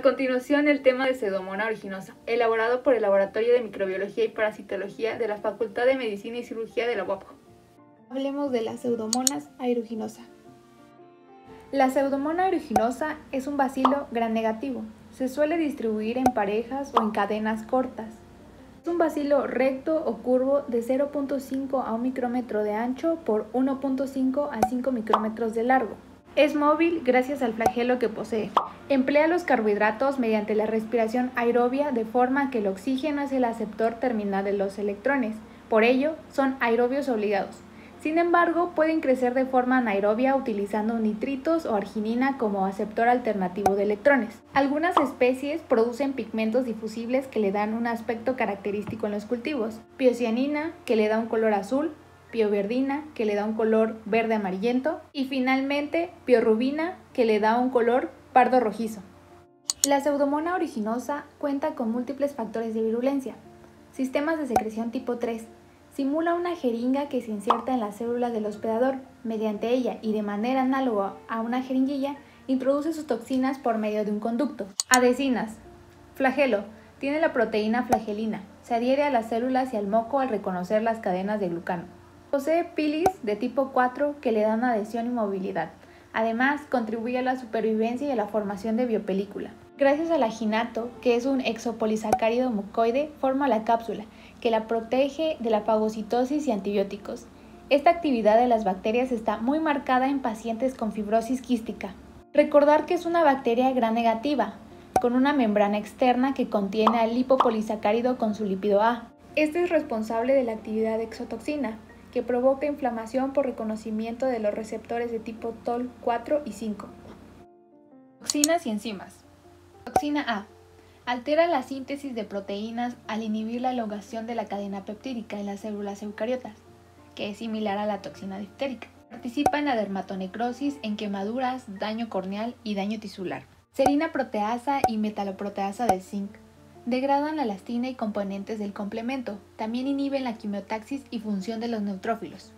continuación, el tema de Pseudomonas aeruginosa, elaborado por el Laboratorio de Microbiología y Parasitología de la Facultad de Medicina y Cirugía de la UAP. Hablemos de la Pseudomonas aeruginosa. La Pseudomonas aeruginosa es un bacilo gram negativo. Se suele distribuir en parejas o en cadenas cortas. Es un bacilo recto o curvo de 0.5 a 1 micrómetro de ancho por 1.5 a 5 micrómetros de largo. Es móvil gracias al flagelo que posee. Emplea los carbohidratos mediante la respiración aerobia de forma que el oxígeno es el aceptor terminal de los electrones. Por ello, son aerobios obligados. Sin embargo, pueden crecer de forma anaerobia utilizando nitritos o arginina como aceptor alternativo de electrones. Algunas especies producen pigmentos difusibles que le dan un aspecto característico en los cultivos. Piocianina, que le da un color azul, pioverdina, que le da un color verde amarillento, y finalmente piorubina, que le da un color pardo rojizo. La Pseudomonas aeruginosa cuenta con múltiples factores de virulencia. Sistemas de secreción tipo 3. Simula una jeringa que se inserta en las células del hospedador. Mediante ella y de manera análoga a una jeringuilla, introduce sus toxinas por medio de un conducto. Adhesinas. Flagelo. Tiene la proteína flagelina. Se adhiere a las células y al moco al reconocer las cadenas de glucano. Posee pilis de tipo 4 que le dan adhesión y movilidad. Además, contribuye a la supervivencia y a la formación de biopelícula. Gracias al aginato, que es un exopolisacárido mucoide, forma la cápsula, que la protege de la fagocitosis y antibióticos. Esta actividad de las bacterias está muy marcada en pacientes con fibrosis quística. Recordar que es una bacteria gram negativa, con una membrana externa que contiene al lipopolisacárido con su lípido A. Este es responsable de la actividad de exotoxina, que provoca inflamación por reconocimiento de los receptores de tipo TOL 4 y 5. Toxinas y enzimas. Toxina A. Altera la síntesis de proteínas al inhibir la elongación de la cadena peptídica en las células eucariotas, que es similar a la toxina diftérica. Participa en la dermatonecrosis, en quemaduras, daño corneal y daño tisular. Serina proteasa y metaloproteasa del zinc. Degradan la elastina y componentes del complemento. También inhiben la quimiotaxis y función de los neutrófilos.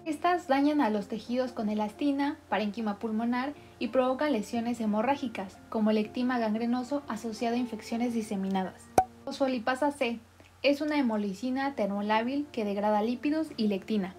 Estas dañan a los tejidos con elastina, parénquima pulmonar y provocan lesiones hemorrágicas, como el ectima gangrenoso asociado a infecciones diseminadas. Fosfolipasa C es una hemolicina termolábil que degrada lípidos y lectina.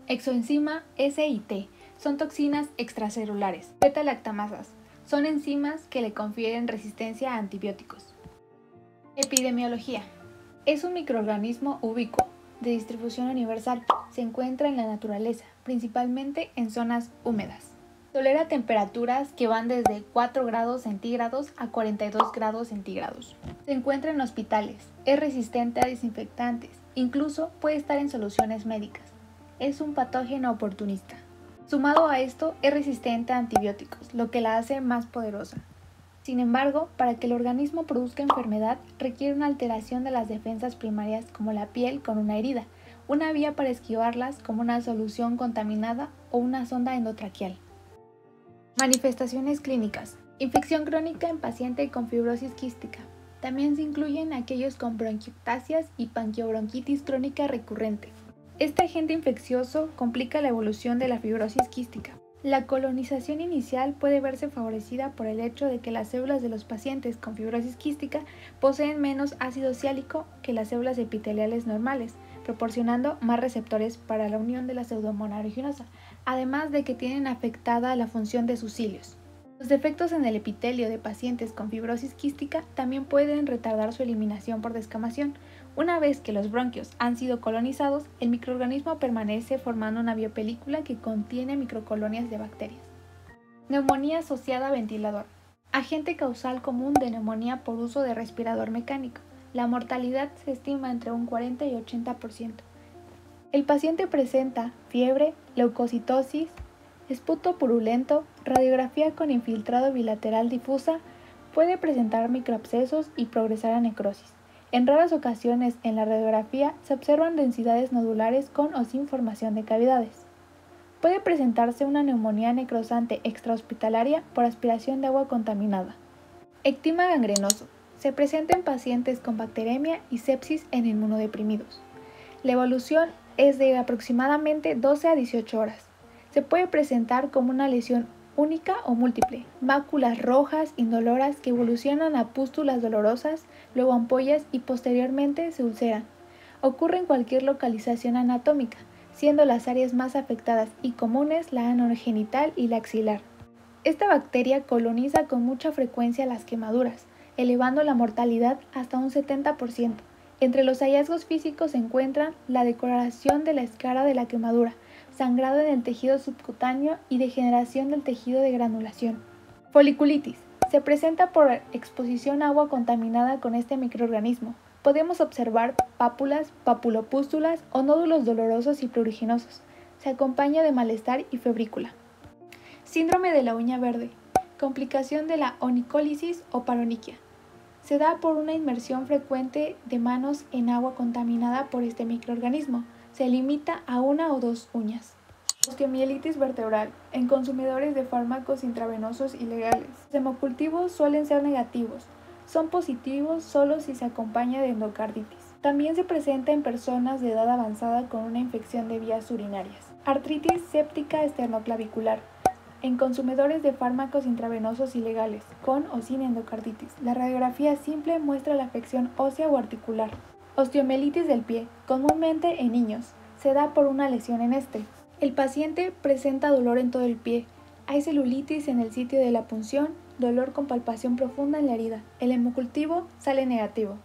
Exoenzima S y T son toxinas extracelulares. Beta-lactamasas son enzimas que le confieren resistencia a antibióticos. Epidemiología. Es un microorganismo ubicuo, de distribución universal. Se encuentra en la naturaleza, principalmente en zonas húmedas. Tolera temperaturas que van desde 4 grados centígrados a 42 grados centígrados. Se encuentra en hospitales. Es resistente a desinfectantes. Incluso puede estar en soluciones médicas. Es un patógeno oportunista. Sumado a esto, es resistente a antibióticos, lo que la hace más poderosa. Sin embargo, para que el organismo produzca enfermedad, requiere una alteración de las defensas primarias como la piel con una herida, una vía para esquivarlas como una solución contaminada o una sonda endotraqueal. Manifestaciones clínicas. Infección crónica en paciente con fibrosis quística. También se incluyen aquellos con bronquiectasias y panqueobronquitis crónica recurrente. Este agente infeccioso complica la evolución de la fibrosis quística. La colonización inicial puede verse favorecida por el hecho de que las células de los pacientes con fibrosis quística poseen menos ácido ciálico que las células epiteliales normales, proporcionando más receptores para la unión de la Pseudomonas aeruginosa, además de que tienen afectada la función de sus cilios. Los defectos en el epitelio de pacientes con fibrosis quística también pueden retardar su eliminación por descamación. Una vez que los bronquios han sido colonizados, el microorganismo permanece formando una biopelícula que contiene microcolonias de bacterias. Neumonía asociada a ventilador. Agente causal común de neumonía por uso de respirador mecánico. La mortalidad se estima entre un 40 y 80%. El paciente presenta fiebre, leucocitosis, esputo purulento, radiografía con infiltrado bilateral difusa, puede presentar microabscesos y progresar a necrosis. En raras ocasiones en la radiografía se observan densidades nodulares con o sin formación de cavidades. Puede presentarse una neumonía necrosante extrahospitalaria por aspiración de agua contaminada. Ectima gangrenoso. Se presenta en pacientes con bacteremia y sepsis en inmunodeprimidos. La evolución es de aproximadamente 12 a 18 horas. Se puede presentar como una lesión única o múltiple, máculas rojas indoloras que evolucionan a pústulas dolorosas, luego ampollas y posteriormente se ulceran. Ocurre en cualquier localización anatómica, siendo las áreas más afectadas y comunes la anogenital y la axilar. Esta bacteria coloniza con mucha frecuencia las quemaduras, elevando la mortalidad hasta un 70%. Entre los hallazgos físicos se encuentran la decoloración de la escara de la quemadura, sangrado en el tejido subcutáneo y degeneración del tejido de granulación. Foliculitis. Se presenta por exposición a agua contaminada con este microorganismo. Podemos observar pápulas, papulopústulas o nódulos dolorosos y pruriginosos. Se acompaña de malestar y febrícula. Síndrome de la uña verde. Complicación de la onicólisis o paronychia. Se da por una inmersión frecuente de manos en agua contaminada por este microorganismo. Se limita a una o dos uñas. Osteomielitis vertebral. En consumidores de fármacos intravenosos ilegales. Los hemocultivos suelen ser negativos. Son positivos solo si se acompaña de endocarditis. También se presenta en personas de edad avanzada con una infección de vías urinarias. Artritis séptica esternoclavicular. En consumidores de fármacos intravenosos ilegales, con o sin endocarditis. La radiografía simple muestra la afección ósea o articular. Osteomielitis del pie, comúnmente en niños. Se da por una lesión en este. El paciente presenta dolor en todo el pie. Hay celulitis en el sitio de la punción, dolor con palpación profunda en la herida. El hemocultivo sale negativo.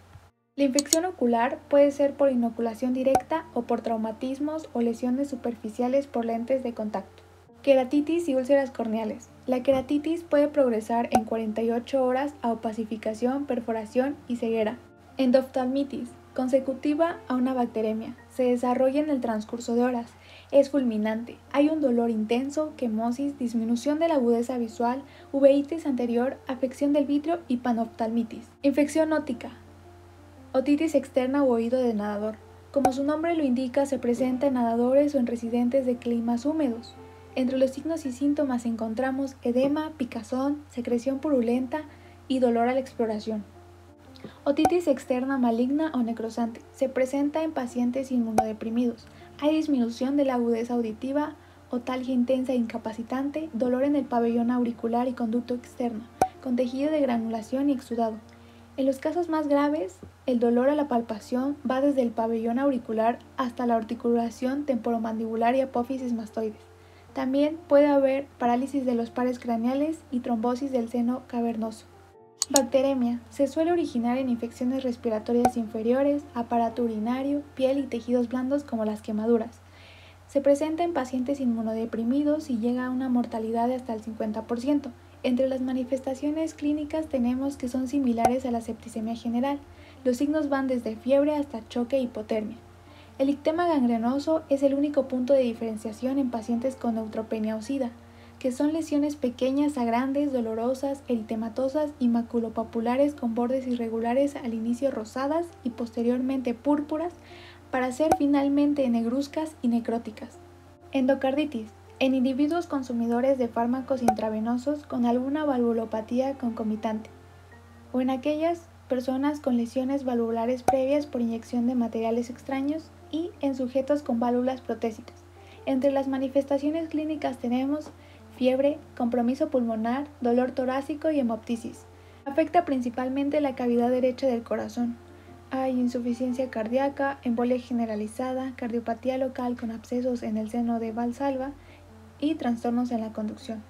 La infección ocular puede ser por inoculación directa o por traumatismos o lesiones superficiales por lentes de contacto. Queratitis y úlceras corneales. La queratitis puede progresar en 48 horas a opacificación, perforación y ceguera. Endoftalmitis, consecutiva a una bacteremia. Se desarrolla en el transcurso de horas. Es fulminante. Hay un dolor intenso, quemosis, disminución de la agudeza visual, uveitis anterior, afección del vitrio y panoftalmitis. Infección óptica. Otitis externa o oído de nadador. Como su nombre lo indica, se presenta en nadadores o en residentes de climas húmedos. Entre los signos y síntomas encontramos edema, picazón, secreción purulenta y dolor a la exploración. Otitis externa maligna o necrosante. Se presenta en pacientes inmunodeprimidos. Hay disminución de la agudeza auditiva, otalgia intensa e incapacitante, dolor en el pabellón auricular y conducto externo, con tejido de granulación y exudado. En los casos más graves, el dolor a la palpación va desde el pabellón auricular hasta la articulación temporomandibular y apófisis mastoides. También puede haber parálisis de los pares craneales y trombosis del seno cavernoso. Bacteremia. Se suele originar en infecciones respiratorias inferiores, aparato urinario, piel y tejidos blandos como las quemaduras. Se presenta en pacientes inmunodeprimidos y llega a una mortalidad de hasta el 50%. Entre las manifestaciones clínicas tenemos que son similares a la septicemia general. Los signos van desde fiebre hasta choque e hipotermia. El ictema gangrenoso es el único punto de diferenciación en pacientes con neutropenia o SIDA, que son lesiones pequeñas a grandes, dolorosas, eritematosas y maculopapulares con bordes irregulares al inicio rosadas y posteriormente púrpuras para ser finalmente negruzcas y necróticas. Endocarditis. En individuos consumidores de fármacos intravenosos con alguna valvulopatía concomitante, o en aquellas personas con lesiones valvulares previas por inyección de materiales extraños y en sujetos con válvulas protésicas. Entre las manifestaciones clínicas tenemos fiebre, compromiso pulmonar, dolor torácico y hemoptisis. Afecta principalmente la cavidad derecha del corazón. Hay insuficiencia cardíaca, embolia generalizada, cardiopatía local con abscesos en el seno de Valsalva y trastornos en la conducción.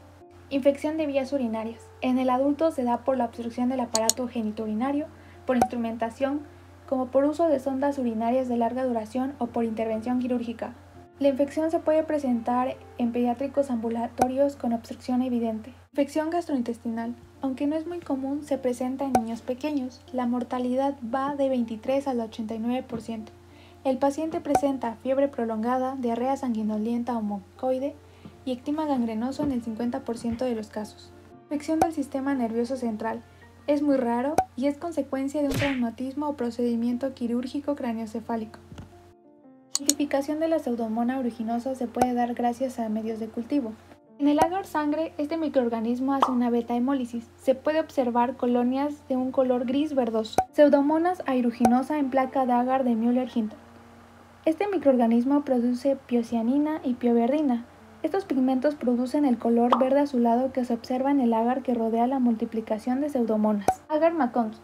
Infección de vías urinarias. En el adulto se da por la obstrucción del aparato genitourinario, por instrumentación, como por uso de sondas urinarias de larga duración o por intervención quirúrgica. La infección se puede presentar en pediátricos ambulatorios con obstrucción evidente. Infección gastrointestinal. Aunque no es muy común, se presenta en niños pequeños. La mortalidad va de 23 al 89%. El paciente presenta fiebre prolongada, diarrea sanguinolenta o mucoide y ectema gangrenoso en el 50% de los casos. Infección del sistema nervioso central. Es muy raro y es consecuencia de un traumatismo o procedimiento quirúrgico craneoencefálico. La identificación de la pseudomonas aeruginosa se puede dar gracias a medios de cultivo. En el agar sangre, este microorganismo hace una beta-hemólisis. Se puede observar colonias de un color gris verdoso. Pseudomonas aeruginosa en placa de agar de Müller-Hinton. Este microorganismo produce piocianina y pioverdina. Estos pigmentos producen el color verde azulado que se observa en el agar que rodea la multiplicación de pseudomonas. Agar McConkey.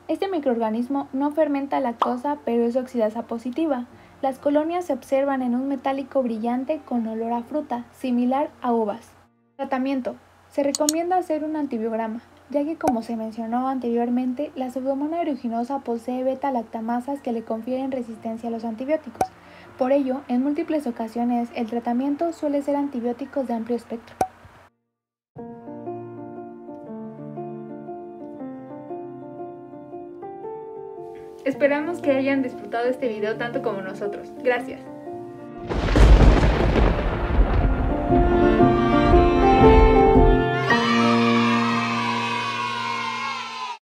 Este microorganismo no fermenta lactosa, pero es oxidasa positiva. Las colonias se observan en un metálico brillante con olor a fruta, similar a uvas. Tratamiento. Se recomienda hacer un antibiograma, ya que como se mencionó anteriormente, la Pseudomonas aeruginosa posee beta-lactamasas que le confieren resistencia a los antibióticos. Por ello, en múltiples ocasiones, el tratamiento suele ser antibióticos de amplio espectro. Esperamos que hayan disfrutado este video tanto como nosotros. Gracias.